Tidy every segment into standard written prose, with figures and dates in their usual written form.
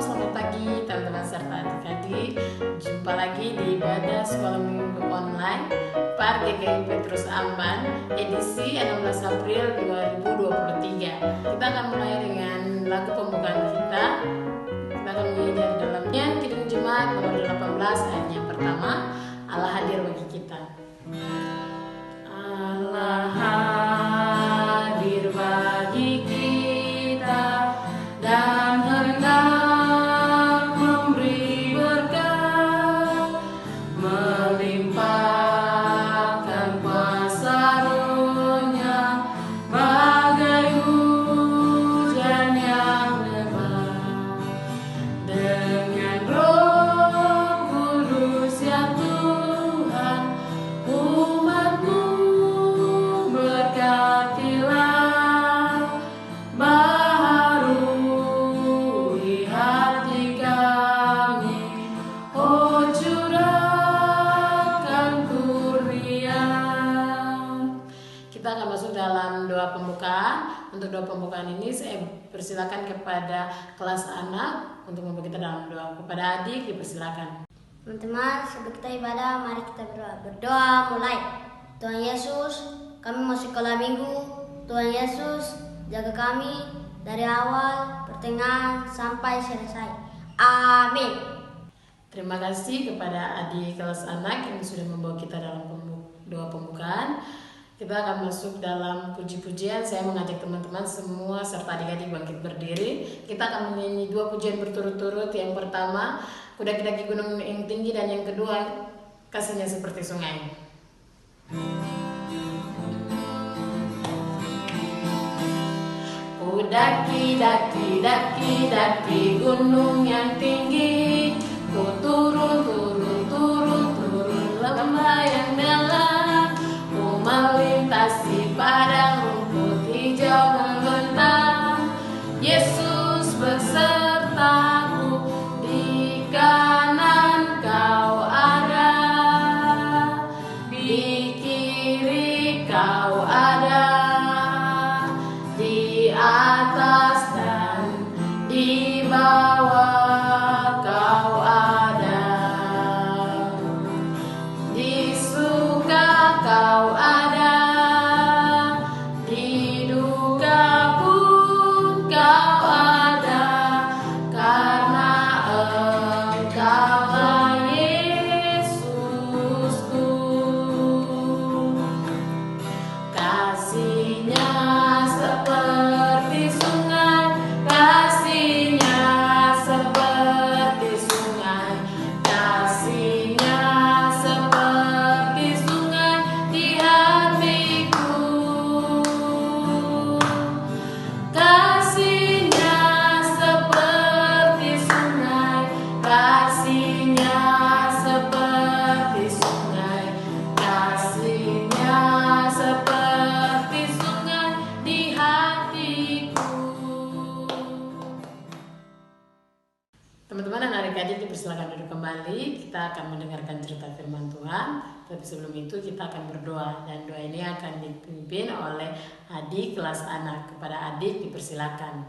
selamat pagi teman-teman serta adik-adik. Jumpa lagi di ibadah sekolah minggu online PAR GKI Petrus Amban edisi 16 April 2023. Kita akan mulai dengan lagu pembukaan kita. Kita akan menyanyi dari dalamnya Kidung Jemaat nomor 18 ayat yang pertama, Allah hadir bagi kita. Allah hadir bagi kita dan hendak memberi berkat, melimpahkan kuasa Roh-Nya bagai hujan yang lebat. Dengan Roh Kudus ya Tuhan, umat-Mu berkatilah, baharui hati kami, oh curahkan kurnia. Kita akan masuk dalam doa pembukaan. Untuk doa pembukaan ini saya persilakan kepada kelas anak untuk membantu kita dalam doa. Kepada adik dipersilakan. Teman-teman, sebelum kita ibadah, mari kita berdoa. Berdoa mulai. Tuhan Yesus, kami mau sekolah minggu. Tuhan Yesus, jaga kami dari awal, pertengahan, sampai selesai. Amin. Terima kasih kepada adik kelas anak yang sudah membawa kita dalam doa pembukaan. Kita akan masuk dalam puji-pujian. Saya mengajak teman-teman semua serta adik-adik bangkit berdiri. Kita akan menyanyi 2 pujian berturut-turut. Yang pertama, Kudaki-daki gunung yang tinggi, dan yang kedua, Kasihnya seperti sungai. Kudaki-daki gunung yang tinggi, ku turun lembah yang dalam, ku melintasi padang rumput hijau membentang. Yesus besertaku, di kanan Kau ada, di kiri Kau ada, di atas dan di bawah Kau ada, di suka Kau ada, di duka pun Kau ada, karena Engkaulah Yesusku. Kasihnya seperti sungai, kasihnya seperti sungai, kasihnya seperti sungai di hatiku. Kasihnya seperti sungai, kasihnya seperti sungai, kasihnya seperti sungai di hatiku. Teman-teman dan adik-adik dipersilakan duduk kembali. Kita akan mendengarkan cerita firman Tuhan. Tapi sebelum itu kita akan berdoa, dan doa ini akan dipimpin oleh adik kelas anak. Kepada adik dipersilakan.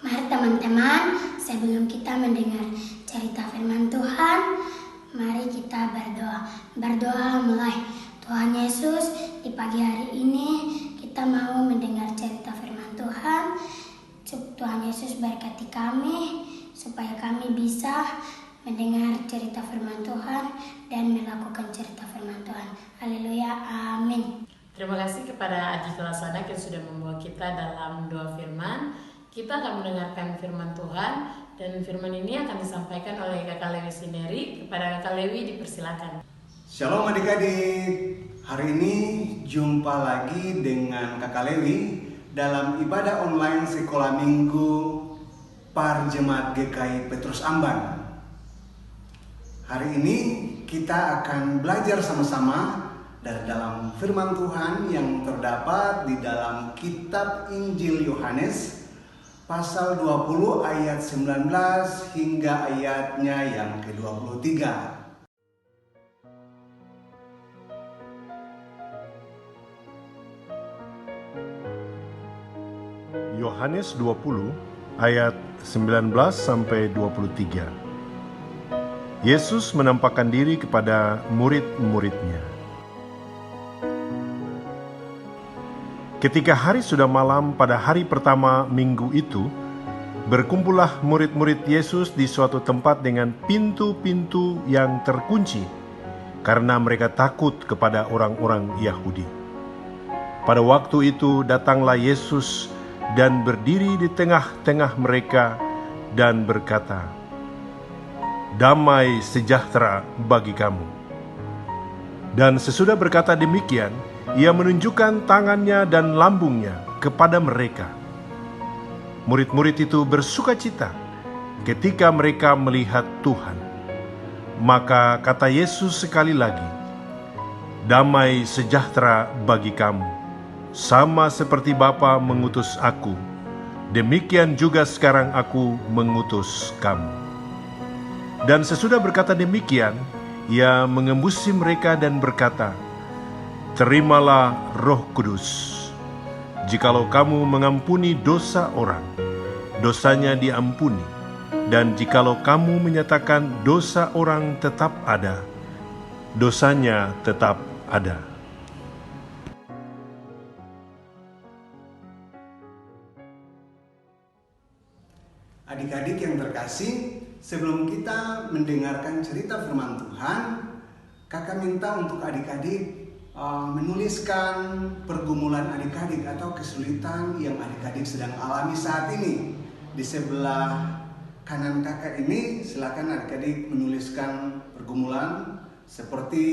Mari teman-teman, sebelum kita mendengar cerita firman Tuhan, mari kita berdoa. Berdoa mulai. Tuhan Yesus, di pagi hari ini kita mau mendengar cerita firman Tuhan. Tuhan Yesus berkati kami supaya kami bisa mendengar cerita firman Tuhan dan melakukan cerita firman Tuhan. Haleluya, amin. Terima kasih kepada adik kelas anak yang sudah membawa kita dalam doa firman. Kita akan mendengarkan firman Tuhan, dan firman ini akan disampaikan oleh Kakak Lewi Sineri. Kepada Kakak Lewi dipersilakan. Shalom adik-adik. Hari ini jumpa lagi dengan Kakak Lewi dalam ibadah online sekolah minggu PAR Jemaat GKI Petrus Amban. Hari ini kita akan belajar sama-sama dari dalam firman Tuhan yang terdapat di dalam kitab Injil Yohanes pasal 20 ayat 19 hingga ayatnya yang ke-23. Yohanes 20 ayat 19-23. Yesus menampakkan diri kepada murid-muridnya. Ketika hari sudah malam pada hari pertama minggu itu, berkumpullah murid-murid Yesus di suatu tempat dengan pintu-pintu yang terkunci, karena mereka takut kepada orang-orang Yahudi. Pada waktu itu datanglah Yesus dan berdiri di tengah-tengah mereka dan berkata, "Damai sejahtera bagi kamu." Dan sesudah berkata demikian, ia menunjukkan tangannya dan lambungnya kepada mereka. Murid-murid itu bersukacita ketika mereka melihat Tuhan. Maka kata Yesus sekali lagi, "Damai sejahtera bagi kamu. Sama seperti Bapa mengutus aku, demikian juga sekarang aku mengutus kamu." Dan sesudah berkata demikian, ia mengembusi mereka dan berkata, "Terimalah Roh Kudus. Jikalau kamu mengampuni dosa orang, dosanya diampuni. Dan jikalau kamu menyatakan dosa orang tetap ada, dosanya tetap ada." Adik-adik yang terkasih, sebelum kita mendengarkan cerita firman Tuhan, kakak minta untuk adik-adik menuliskan pergumulan adik-adik atau kesulitan yang adik-adik sedang alami saat ini. Di sebelah kanan kakak ini, silakan adik-adik menuliskan pergumulan seperti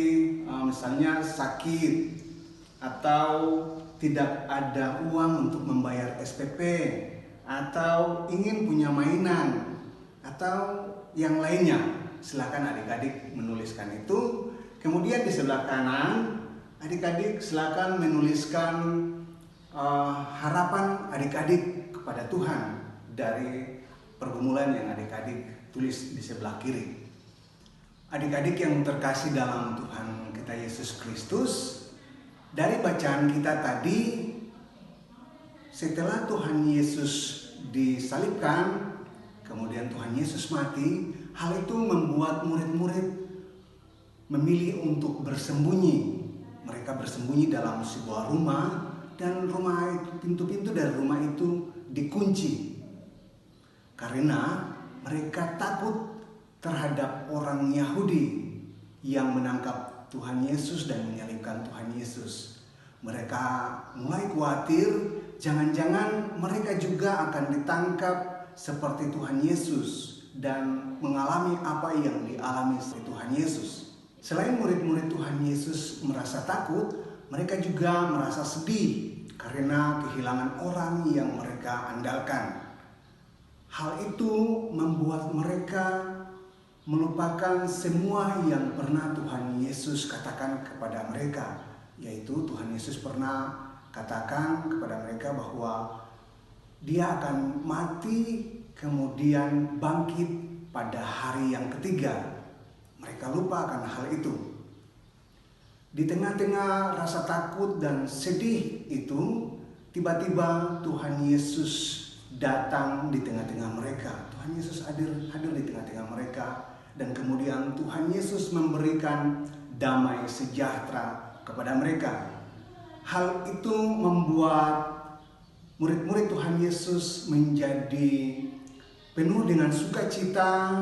misalnya sakit, atau tidak ada uang untuk membayar SPP, atau ingin punya mainan, atau yang lainnya. Silakan adik-adik menuliskan itu. Kemudian di sebelah kanan, adik-adik silakan menuliskan harapan adik-adik kepada Tuhan dari pergumulan yang adik-adik tulis di sebelah kiri. Adik-adik yang terkasih dalam Tuhan kita Yesus Kristus, dari bacaan kita tadi, setelah Tuhan Yesus disalibkan, kemudian Tuhan Yesus mati, hal itu membuat murid-murid memilih untuk bersembunyi. Mereka bersembunyi dalam sebuah rumah, dan rumah itu, pintu-pintu dari rumah itu dikunci. Karena mereka takut terhadap orang Yahudi yang menangkap Tuhan Yesus dan menyalibkan Tuhan Yesus. Mereka mulai khawatir, jangan-jangan mereka juga akan ditangkap seperti Tuhan Yesus dan mengalami apa yang dialami Tuhan Yesus. Selain murid-murid Tuhan Yesus merasa takut, mereka juga merasa sedih karena kehilangan orang yang mereka andalkan. Hal itu membuat mereka melupakan semua yang pernah Tuhan Yesus katakan kepada mereka, yaitu Tuhan Yesus pernah katakan kepada mereka bahwa Dia akan mati kemudian bangkit pada hari yang ketiga. Mereka lupa akan hal itu. Di tengah-tengah rasa takut dan sedih itu, tiba-tiba Tuhan Yesus datang di tengah-tengah mereka. Tuhan Yesus hadir di tengah-tengah mereka, dan kemudian Tuhan Yesus memberikan damai sejahtera kepada mereka. Hal itu membuat murid-murid Tuhan Yesus menjadi penuh dengan sukacita,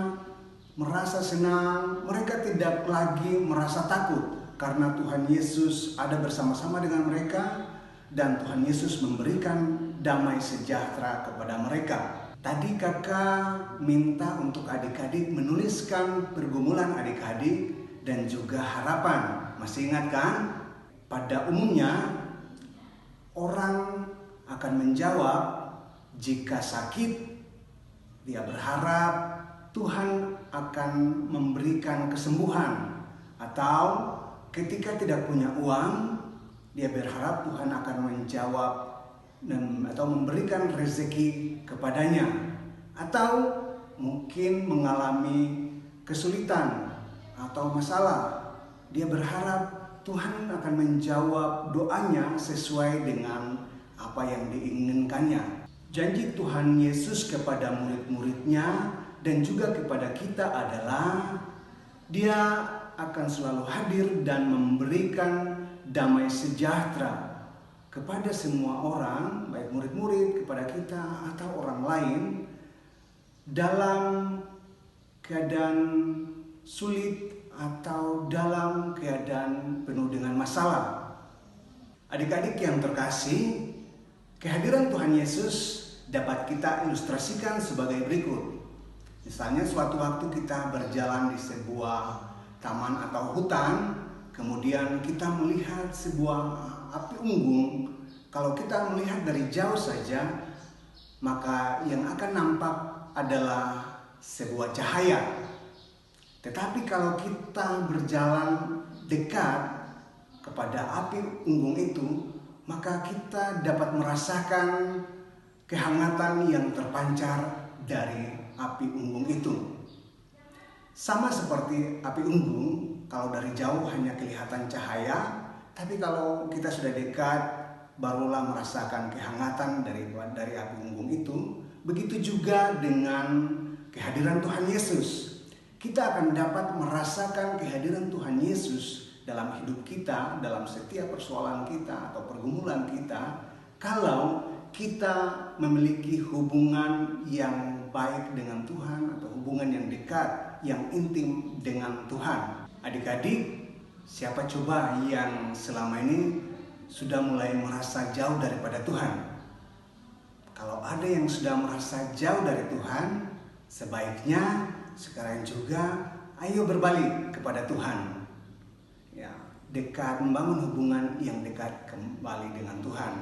merasa senang. Mereka tidak lagi merasa takut karena Tuhan Yesus ada bersama-sama dengan mereka, dan Tuhan Yesus memberikan damai sejahtera kepada mereka. Tadi kakak minta untuk adik-adik menuliskan pergumulan adik-adik dan juga harapan. Masih ingat kan? Pada umumnya orang akan menjawab jika sakit, dia berharap Tuhan akan memberikan kesembuhan, atau ketika tidak punya uang, dia berharap Tuhan akan menjawab atau memberikan rezeki kepadanya, atau mungkin mengalami kesulitan atau masalah, dia berharap Tuhan akan menjawab doanya sesuai dengan apa yang diinginkannya. Janji Tuhan Yesus kepada murid-muridnya dan juga kepada kita adalah Dia akan selalu hadir dan memberikan damai sejahtera kepada semua orang, baik murid-murid, kepada kita atau orang lain dalam keadaan sulit atau dalam keadaan penuh dengan masalah. Adik-adik yang terkasih, kehadiran Tuhan Yesus dapat kita ilustrasikan sebagai berikut. Misalnya suatu waktu kita berjalan di sebuah taman atau hutan, kemudian kita melihat sebuah api unggun. Kalau kita melihat dari jauh saja, maka yang akan nampak adalah sebuah cahaya. Tetapi kalau kita berjalan dekat kepada api unggun itu, maka kita dapat merasakan kehangatan yang terpancar dari api unggun itu. Sama seperti api unggun, kalau dari jauh hanya kelihatan cahaya, tapi kalau kita sudah dekat, barulah merasakan kehangatan dari api unggun itu. Begitu juga dengan kehadiran Tuhan Yesus. Kita akan dapat merasakan kehadiran Tuhan Yesus dalam hidup kita, dalam setiap persoalan kita atau pergumulan kita, kalau kita memiliki hubungan yang baik dengan Tuhan atau hubungan yang dekat, yang intim dengan Tuhan. Adik-adik, siapa coba yang selama ini sudah mulai merasa jauh daripada Tuhan? Kalau ada yang sudah merasa jauh dari Tuhan, sebaiknya sekarang juga ayo berbalik kepada Tuhan. Ya, dekat, membangun hubungan yang dekat kembali dengan Tuhan.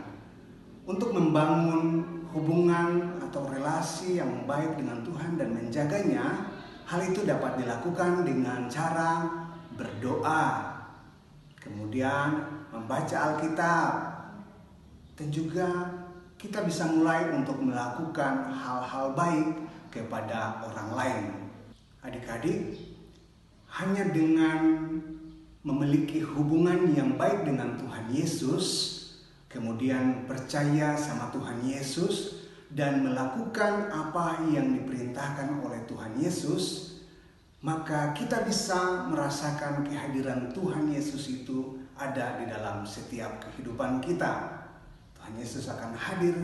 Untuk membangun hubungan atau relasi yang baik dengan Tuhan dan menjaganya, hal itu dapat dilakukan dengan cara berdoa, kemudian membaca Alkitab, dan juga kita bisa mulai untuk melakukan hal-hal baik kepada orang lain. Adik-adik, hanya dengan memiliki hubungan yang baik dengan Tuhan Yesus, kemudian percaya sama Tuhan Yesus dan melakukan apa yang diperintahkan oleh Tuhan Yesus, maka kita bisa merasakan kehadiran Tuhan Yesus itu ada di dalam setiap kehidupan kita. Tuhan Yesus akan hadir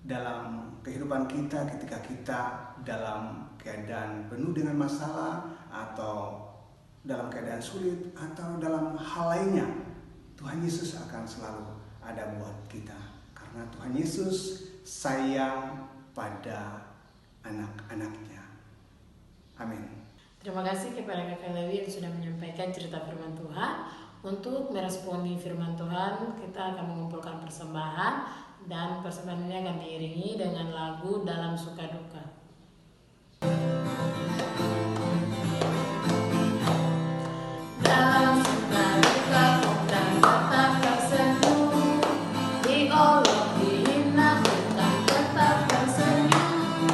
dalam kehidupan kita ketika kita dalam keadaan penuh dengan masalah atau dalam keadaan sulit atau dalam hal lainnya. Tuhan Yesus akan selalu ada buat kita, karena Tuhan Yesus sayang pada anak-anaknya. Amin. Terima kasih kepada Kakak Lewi yang sudah menyampaikan cerita firman Tuhan. Untuk meresponi firman Tuhan, kita akan mengumpulkan persembahan, dan persembahan ini akan diiringi dengan lagu Dalam Suka Duka. Dalam suka duka bukan tetap tersenyum, diolok dihina bukan tetap tersenyum,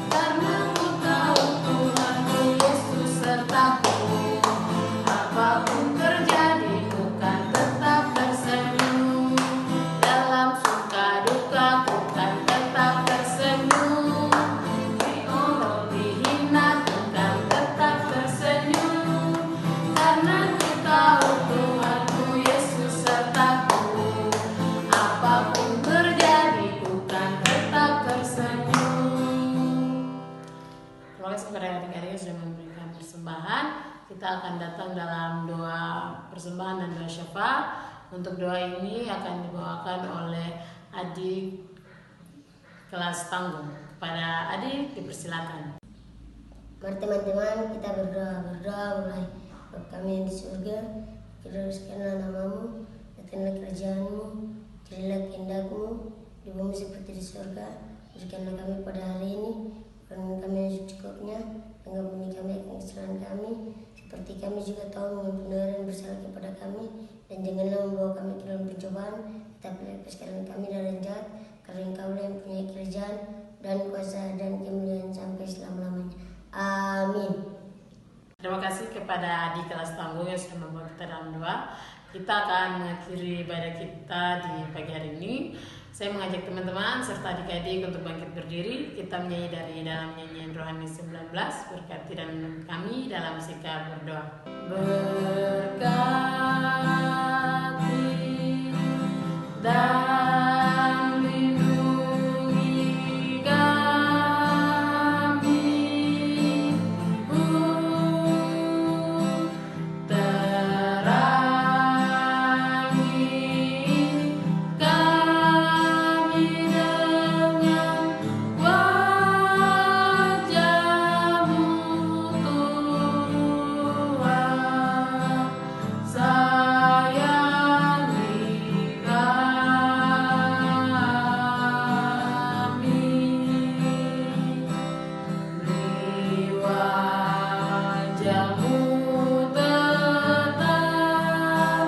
karena ku tahu Tuhanku Yesus sertaku. Apapun terjadi bukan tetap tersenyum, dalam suka duka bukan tetap tersenyum, diolok dihina bukan tetap tersenyum, karena ku tahu Tuhanku Yesus sertaku. Apapun terjadi bukan tetap tersenyum. Terima kasih kepada adik-adik yang sudah memberikan persembahan. Kita akan datang dalam doa persembahan dan doa syafaat. Untuk doa ini akan dibawakan oleh adik kelas tanggung. Kepada adik dipersilakan. Mari teman-teman kita berdoa mulai. Bapa kami yang di surga, kuduskanlah namamu, datanglah kerajaanmu, jadilah kehendakmu di bumi seperti di surga. Berikanlah kami pada hari ini makanan kami yang secukupnya, dan ampuni kami akan kesalahan kami, seperti kami juga tahu mengampuni orang yang bersalah kepada kami, dan janganlah membawa kami ke dalam pencobaan, tetapi lepaskanlah kami dari yang jahat, karena Engkau yang punya kerajaan dan kuasa dan kemuliaan sampai selama-lamanya. Amin. Terima kasih kepada adik kelas tanggung yang sudah membawa kita dalam doa. kita akan mengakhiri ibadah kita di pagi hari ini. Saya mengajak teman-teman serta adik-adik untuk bangkit berdiri. Kita menyanyi dari dalam nyanyian Rohani 19, berkati dan menuntun kami dalam sikap berdoa. Berkati dan lindungi kami, terangi kami dengan wajah-Mu Tuhan, sayangi kami, beri wajah-Mu tetap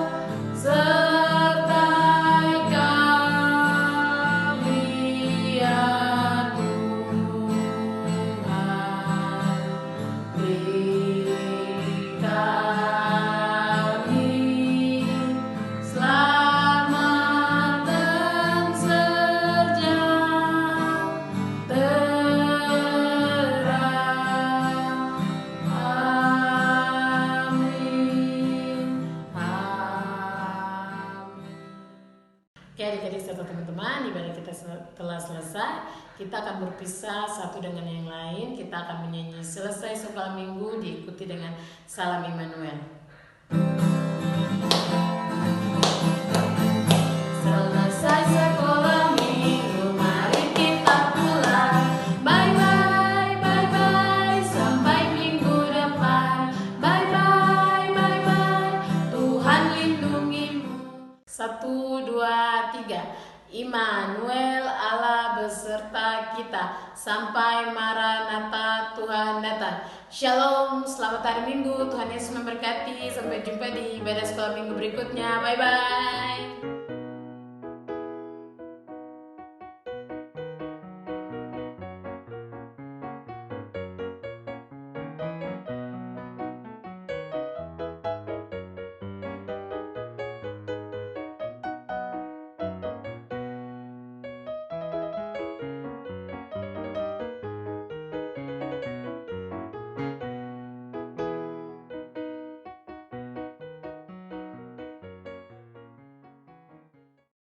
sertai kami ya Tuhan, beri kami selamat dan sejahtera. Amin. Oke adik-adik serta teman-teman, ibadah kita telah selesai. Kita akan berpisah satu dengan yang lain. Kita akan menyanyi selesai sekolah minggu diikuti dengan salam Immanuel. Selesai sekolah minggu, mari kita pulang. Bye bye, bye bye, sampai minggu depan. Bye bye, bye bye, Tuhan lindungimu. 1, 2, 3. Immanuel, Allah beserta kita. Sampai Maranatha, Tuhan datang. Shalom, selamat hari Minggu. Tuhan Yesus memberkati. Sampai jumpa di ibadah sekolah minggu berikutnya. Bye bye.